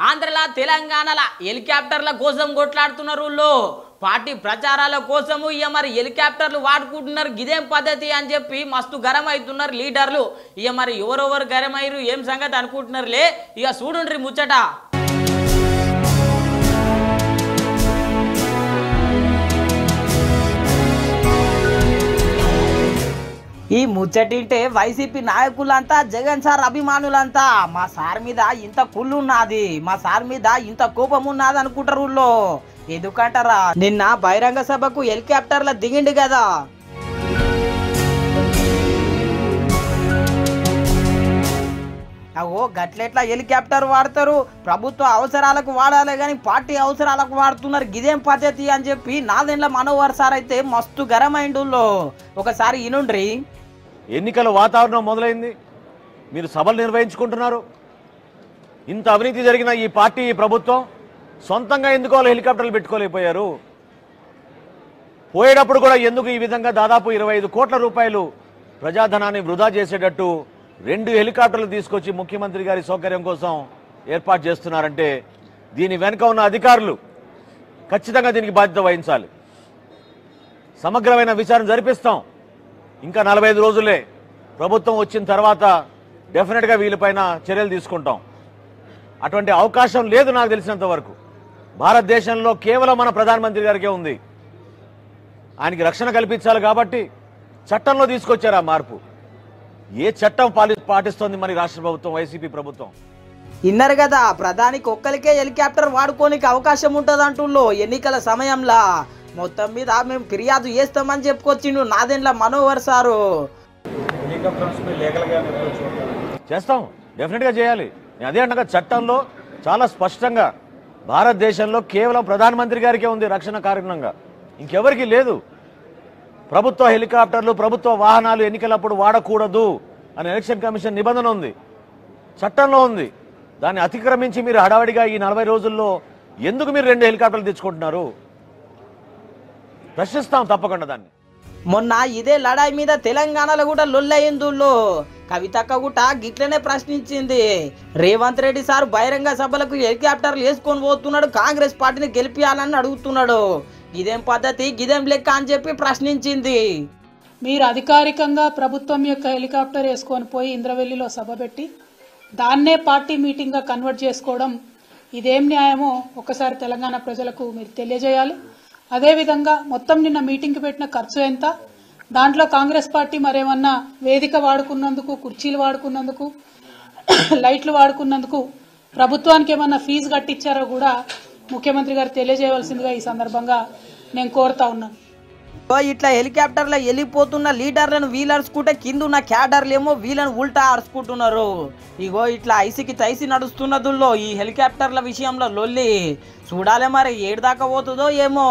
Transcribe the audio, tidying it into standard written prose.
ఆంధ్రలా తెలంగాణల హెలికాప్టర్ల కోసం కొట్లాడుతున్నారు పార్టీ ప్రచారాల కోసము ఇక మరి హెలికాప్టర్లు వాడుకుంటున్నారు గిదేం పద్ధతి అని చెప్పి మస్తు గరం అవుతున్నారు లీడర్లు ఇక మరి ఎవరెవరు గరం అయ్యారు ఏం సంగతి అనుకుంటున్నారులే ఇక చూడుండ్రి ముచ్చట ఈ ముచ్చటింటే వైసీపీ నాయకులంతా జగన్ సార్ అభిమానులంతా మా సార్ మీద ఇంత కుళ్ళు ఉన్నది మా సార్ మీద ఇంత కోపం ఉన్నది అనుకుంటారు ఎందుకంటారా నిన్న బహిరంగ సభకు హెలికాప్టర్ల దిగిండు కదా అవో గట్లెట్లా హెలికాప్టర్ వాడతారు ప్రభుత్వ అవసరాలకు వాడాలి కానీ పార్టీ అవసరాలకు వాడుతున్నారు గిదేం పద్ధతి అని చెప్పి నాదెండ్ల మనోహర్ సార్ అయితే మస్తు గరమైండుల్లో ఒకసారి ఇనుండ్రి ఎన్నికల వాతావరణం మొదలైంది మీరు సభలు నిర్వహించుకుంటున్నారు ఇంత అవినీతి జరిగిన ఈ పార్టీ ఈ ప్రభుత్వం సొంతంగా ఎందుకు వాళ్ళు హెలికాప్టర్లు పెట్టుకోలేకపోయారు పోయేటప్పుడు కూడా ఎందుకు ఈ విధంగా దాదాపు 25 కోట్ల రూపాయలు ప్రజాధనాన్ని వృధా చేసేటట్టు 2 హెలికాప్టర్లు తీసుకొచ్చి ముఖ్యమంత్రి గారి సౌకర్యం కోసం ఏర్పాటు చేస్తున్నారంటే దీని వెనుక ఉన్న అధికారులు ఖచ్చితంగా దీనికి బాధ్యత వహించాలి సమగ్రమైన విచారణ జరిపిస్తాం ఇంకా 45 రోజులే ప్రభుత్వం వచ్చిన తర్వాత డెఫినెట్గా వీళ్ళపైన చర్యలు తీసుకుంటాం అటువంటి అవకాశం లేదు నాకు తెలిసినంత వరకు భారతదేశంలో కేవలం మన ప్రధానమంత్రి గారికే ఉంది ఆయనకి రక్షణ కల్పించాలి కాబట్టి చట్టంలో తీసుకొచ్చారు ఆ మార్పు ఏ చట్టం పాటిస్తోంది మరి రాష్ట్ర ప్రభుత్వం వైసీపీ ప్రభుత్వం ఇన్నారు కదా ప్రధానికి ఒక్కరికే హెలికాప్టర్ వాడుకోనికి అవకాశం ఉంటుంది అంటుల్లో ఎన్నికల సమయంలో మొత్తం మీద మేము ఫిర్యాదు చేస్తామని చెప్పుకొచ్చిండు నాదెండ్ల మనోహర్ సారు చేస్తాం డెఫినెట్గా చేయాలి అదే అంటగా చట్టంలో చాలా స్పష్టంగా భారతదేశంలో కేవలం ప్రధానమంత్రి గారికే ఉంది రక్షణ కారణంగా ఇంకెవరికి లేదు ప్రభుత్వ హెలికాప్టర్లు ప్రభుత్వ వాహనాలు ఎన్నికలప్పుడు వాడకూడదు అని ఎలక్షన్ కమిషన్ నిబంధన ఉంది చట్టంలో ఉంది దాన్ని అతిక్రమించి మీరు హడావడిగా ఈ 40 రోజుల్లో ఎందుకు మీరు 2 హెలికాప్టర్లు తెచ్చుకుంటున్నారు ప్రశ్నిస్తాం తప్పకుండా దాన్ని మొన్న ఇదే లడాయి మీద తెలంగాణలో కూడా లొల్లయిందుల్లో కవితక్క కూడా గిట్లనే ప్రశ్నించింది రేవంత్ రెడ్డి సార్ బహిరంగ సభలకు హెలికాప్టర్లు వేసుకొని పోతున్నాడు కాంగ్రెస్ పార్టీని గెలిపియాలని అడుగుతున్నాడు ఇదేం పద్ధతి గిదేం లెక్క అని చెప్పి ప్రశ్నించింది మీరు అధికారికంగా ప్రభుత్వం యొక్క హెలికాప్టర్ వేసుకొని పోయి ఇంద్రవెల్లిలో సభ పెట్టి దాన్నే పార్టీ మీటింగ్గా కన్వర్ట్ చేసుకోవడం ఇదేం న్యాయమో ఒకసారి తెలంగాణ ప్రజలకు మీరు తెలియజేయాలి అదేవిధంగా మొత్తం నిన్న మీటింగ్కి పెట్టిన ఖర్చు ఎంత దాంట్లో కాంగ్రెస్ పార్టీ మరేమన్నా వేదిక వాడుకున్నందుకు కుర్చీలు వాడుకున్నందుకు లైట్లు వాడుకున్నందుకు ప్రభుత్వానికి ఏమన్నా ఫీజు కట్టించారో కూడా ముఖ్యమంత్రి గారు తెలియజేయవలసిందిగా ఈ సందర్భంగా నేను కోరుతా ఉన్నాను ఇట్లా హెలికాప్టర్లో వెళ్ళిపోతున్న లీడర్లను వీళ్ళు అరుచుకుంటే కింద ఉన్న క్యాడర్లు ఏమో వీళ్ళని ఉల్టా అరుచుకుంటున్నారు ఇగో ఇట్లా ఐసికి తైసి నడుస్తున్నదుల్లో ఈ హెలికాప్టర్ల విషయంలో లొల్లి చూడాలి మరి ఏడు దాకా పోతుందో ఏమో